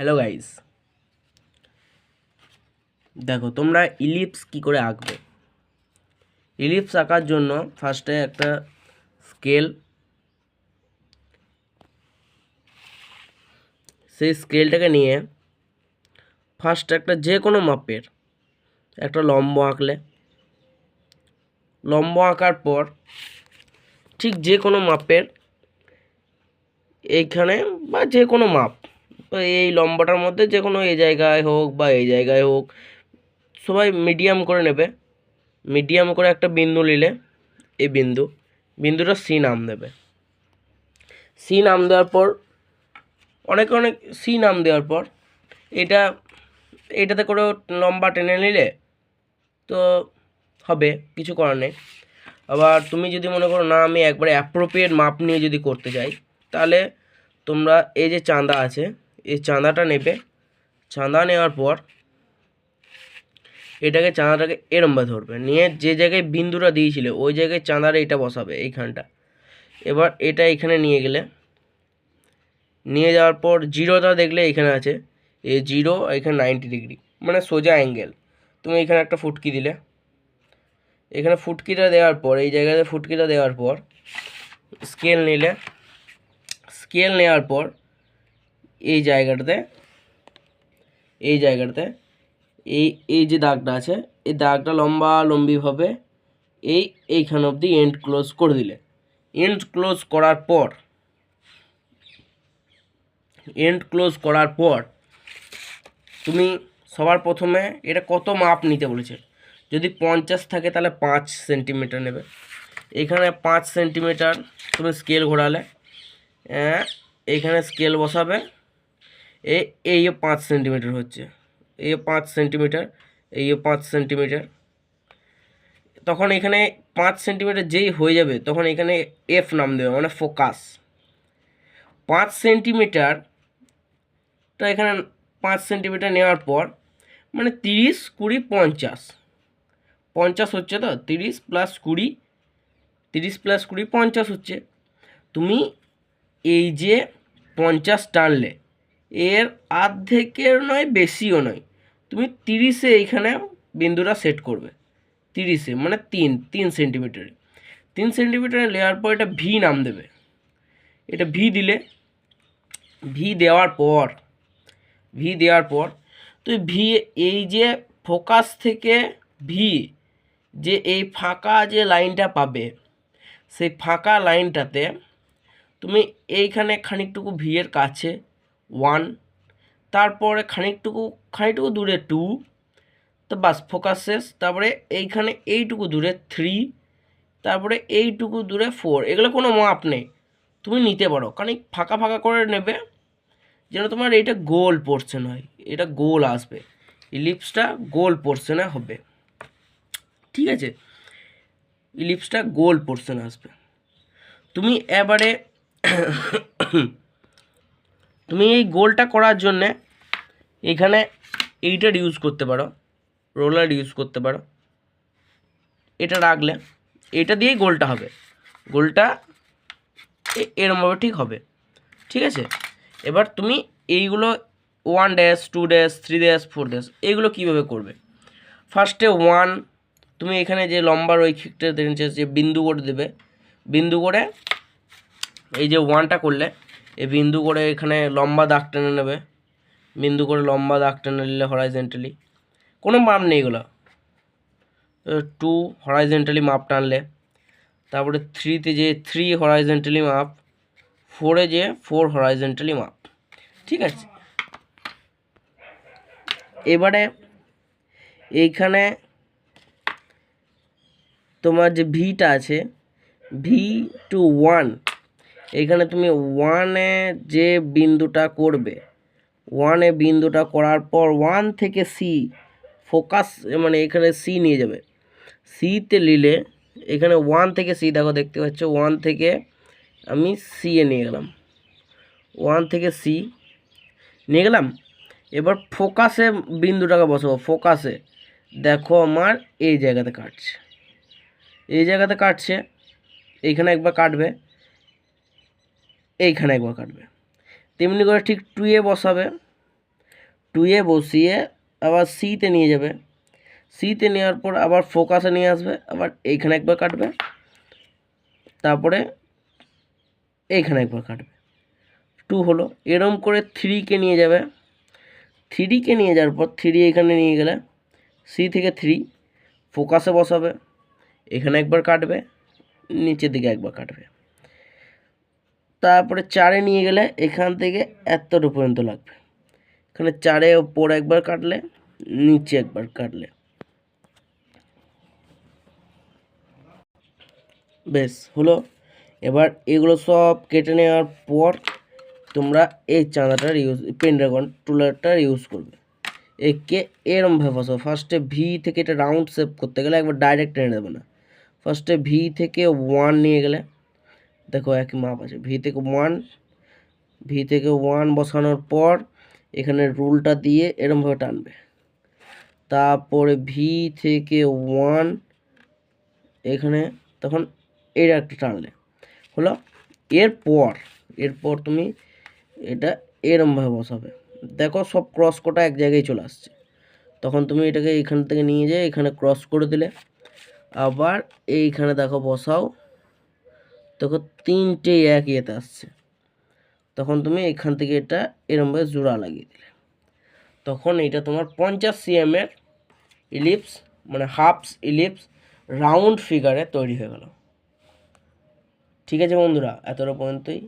Hello guys, দেখো তোমরা ellipse কি করে আঁকবে। ইলিপস আঁকার জন্য ফার্স্টে একটা স্কেল, সেই স্কেলটাকে নিয়ে ফার্স্ট একটা যে কোনো মাপের একটা লম্ব আঁকলে, লম্ব আঁকার পর ঠিক যে কোনো মাপের এইখানে বা যে কোনো মাপ, তো এই লম্বটার মধ্যে যে কোনো এই জায়গায় হোক বা এই জায়গায় হোক, সবাই মিডিয়াম করে নেবে। মিডিয়াম করে একটা বিন্দু নিলে এই বিন্দুটা সি নাম দেবে। সি নাম দেওয়ার পর অনেক সি নাম দেওয়ার পর এটাতে করে লম্বা টেনে নিলে তো হবে, কিছু করার নেই। আবার তুমি যদি মনে করো না আমি একবারে অ্যাপ্রোপ্রিয়েট মাপ নিয়ে যদি করতে চাই, তাহলে তোমরা এই যে চাঁদা আছে, এই চাঁদাটা নেবে। চাঁদা নেওয়ার পর চাঁদাটাকে এরমভাবে ধরবে, নিয়ে যে জায়গায় বিন্দুটা দিয়েছিলে ওই জায়গায় চাঁদার এইটা বসাবে এইখানটা। এবার এটা এখানে নিয়ে যাওয়ার পর জিরোটা দেখলে এখানে আছে, এই জিরো এখানে 90 ডিগ্রি মানে সোজা অ্যাঙ্গেল। তুমি এখানে একটা ফুটকি দিলে, এখানে ফুটকিটা দেওয়ার পর এই জায়গাতে ফুটকিটা দেওয়ার পর স্কেল নিলে, স্কেল নেওয়ার পর এই জায়গাটাতে এই যে দাগটা আছে, এই দাগটা লম্বিভাবে এইখান অবধি এন্ড ক্লোজ করে দিলে। এন্ড ক্লোজ করার পর তুমি সবার প্রথমে এটা কত মাপ নিতে বলেছে। যদি 50 থাকে তাহলে 5 সেন্টিমিটার নেবে। এখানে 5 সেন্টিমিটার তুমি স্কেল ঘোরালে, এইখানে স্কেল বসাবে। এই 5 সেন্টিমিটার হচ্ছে, এই 5 সেন্টিমিটার, এই 5 সেন্টিমিটার। তখন এখানে 5 সেন্টিমিটার যেই হয়ে যাবে তখন এখানে এফ নাম দেবে, মানে ফোকাস। 5 সেন্টিমিটার, তো এখানে 5 সেন্টিমিটার নেওয়ার পর মানে 30, 20, 50 50 হচ্ছে, তো 30 প্লাস 20 50 হচ্ছে। তুমি এই যে 50 টানলে এর অর্ধেকের নয়, বেশিও নয়, তুমি 30-এ এইখানে বিন্দুটা সেট করবে। 30-এ মানে 3 সেন্টিমিটারে 3 সেন্টিমিটারে নেওয়ার পর এটা ভি নাম দেবে। এটা ভি দিলে, ভি দেওয়ার পর তো ভি এই যে ফোকাস থেকে ভি যে এই ফাঁকা যে লাইনটা পাবে, সেই ফাঁকা লাইনটাতে তুমি এইখানে খানিকটুকু ভি এর কাছে 1, তারপরে খানিকটুকু দূরে 2, তো বাস ফোকাস শেষ। তারপরে এইখানে এইটুকু দূরে 3, তারপরে এইটুকু দূরে 4। এগুলো কোনো মাপ নেই, তুমি নিতে পারো, খানিক ফাঁকা করে নেবে যেন তোমার এইটা গোল পোর্শন হয়, এটা গোল আসবে, ইলিপসটা গোল পোর্শনে হবে। ঠিক আছে, ইলিপসটা গোল পোর্শনে আসবে। তুমি এবারে তুমি এই গোলটা করার জন্যে এখানে এইটার ইউজ করতে পারো, রোলার ইউজ করতে পারো। এটা রাখলে এটা দিয়েই গোলটা হবে, গোলটা এরমভাবে ঠিক হবে। ঠিক আছে, এবার তুমি এইগুলো 1 ড্যাশ 2 ড্যাশ 3 ড্যাশ 4 ড্যাশ এইগুলো কীভাবে করবে। ফার্স্টে 1, তুমি এখানে যে লম্বার ওই ক্ষেত্রে যে বিন্দু করে দেবে, বিন্দু করে এই যে 1টা করলে এই বিন্দু করে এখানে লম্বা দাগ টেনে নেবে। বিন্দু করে লম্বা দাগ টেনে নিলে হরাইজেন্টালি, কোনো মাপ নেই এগুলো। 2 হরাইজেন্টালি মাপ টানলে, তারপরে 3-তে যে 3 হরাইজেন্টালি মাপ, 4-এ যে 4 হরাইজেন্টালি মাপ। ঠিক আছে, এবারে এইখানে তোমার যে ভিটা আছে, V to 1, এখানে তুমি 1-এ যে বিন্দুটা করবে, 1-এ বিন্দুটা করার পর 1 থেকে সি ফোকাস, মানে এখানে সি নিয়ে যাবে। সিতে নিলে এখানে 1 থেকে সি, দেখো দেখতে পাচ্ছ 1 থেকে আমি সি এ নিয়ে গেলাম, 1 থেকে সি নিয়ে গেলাম। এবার ফোকাসে বিন্দুটাকে বসাবো। ফোকাসে দেখো আমার এই জায়গাতে কাটছে, এইখানে একবার কাটবে, এইখানে একবার কাটবে। তেমনি করে ঠিক 2-এ বসাবে, 2 এ বসিয়ে আবার সিতে নিয়ে যাবে, সিতে নেওয়ার পর আবার ফোকাসে নিয়ে আসবে, আবার এইখানে একবার কাটবে, তারপরে এইখানে একবার কাটবে, 2 হলো। এরম করে 3কে নিয়ে যাবে, 3কে নিয়ে যাওয়ার পর 3 এখানে নিয়ে গেলে সি থেকে 3 ফোকাসে বসাবে, এখানে একবার কাটবে, নিচের দিকে একবার কাটবে, তারপরে 4-এ নিয়ে গেলে এখান থেকে এতটা পর্যন্ত লাগবে, এখানে 4-এ ওপর একবার কাটলে, নিচে একবার কাটলে, বেশ হলো। এবার এগুলো সব কেটে নেওয়ার পর তোমরা এই চাঁদাটার পেন্টাগন টুলারটার ইউজ করবে। একে এরমভাবে বসাও, ফার্স্টে ভি থেকে এটা রাউন্ড শেপ করতে গেলে একবার ডাইরেক্ট টেনে দেবে না, ফার্স্টে ভি থেকে 1 নিয়ে গেলে, দেখো একই মাপ আছে, ভি থেকে 1 বসানোর পর এখানে রুলটা দিয়ে এরমভাবে টানবে, তারপরে ভি থেকে 1 এখানে তখন এটা একটা টানলে হলো। এরপর তুমি এটা এরমভাবে বসাবে, দেখো সব ক্রস কোটা এক জায়গায় চলে আসছে, তখন তুমি এটাকে এইখান থেকে নিয়ে যেয়ে এখানে ক্রস করে দিলে, আবার এইখানে দেখো বসাও, দেখো 3টে এক ইয়েতে আসছে, তখন তুমি এখান থেকে এটা এরমভাবে জোড়া লাগিয়ে দিলে, তখন এটা তোমার 50 cm এর ইলিপস মানে হাফস ইলিপস রাউন্ড ফিগারে তৈরি হয়ে গেল। ঠিক আছে বন্ধুরা, এতটা পর্যন্তই।